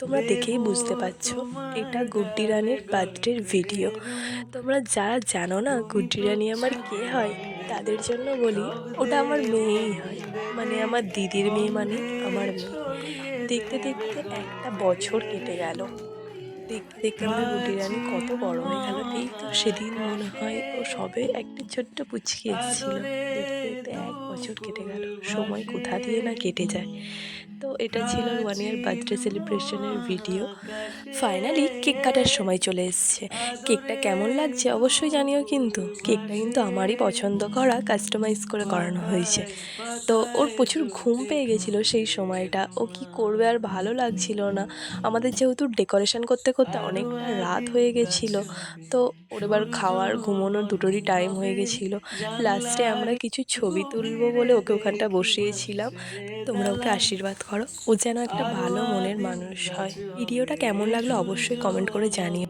তোমরা দেখেই বুঝতে পারছো এটা গুড্ডি রানীর বার্থডের ভিডিও। তোমরা যারা জানো না গুড্ডি রানী আমার কে হয়, তাদের জন্য বলি ওটা আমার মেয়েই হয়। মানে আমার দিদির মেয়ে মানে আমার মেয়ে। দেখতে দেখতে একটা বছর কেটে গেল। দেখতে দেখতে আমাদের গুড্ডি রানী কত বড় হয়ে গেল। এই তো সেদিন মনে হয় ও সবে একটা ছোট্ট পুচকি এসেছিল। দেখতে দেখতে 1 বছর কেটে গেল। সময় কোথা দিয়ে না কেটে যায়। তো এটা ছিল ওর 1 ইয়ার বার্থডে সেলিব্রেশনের ভিডিও। ফাইনালি কেক কাটার সময় চলে এসছে। কেকটা কেমন লাগছে অবশ্যই জানিও কিন্তু। কেকটা কিন্তু আমারই পছন্দ করা, কাস্টমাইজ করে করানো হয়েছে। তো ওর প্রচুর ঘুম পেয়ে গেছিলো সেই সময়টা। ও কি করবে আর ভালো লাগছিল না। আমাদের যেহেতু ডেকোরেশন করতে করতে অনেকটা রাত হয়ে গেছিলো, তো ওর এবার খাওয়ার ঘুমানোর দুটোরই টাইম হয়ে গেছিলো। লাস্টে আমরা কিছু ছবি তুলবো বলে ওকে ওখানটা বসিয়েছিলাম। তোমরা ওকে আশীর্বাদ করো ও যেন একটা ভালো মনের মানুষ হয়। ভিডিওটা কেমন লাগলো অবশ্যই কমেন্ট করে জানিও।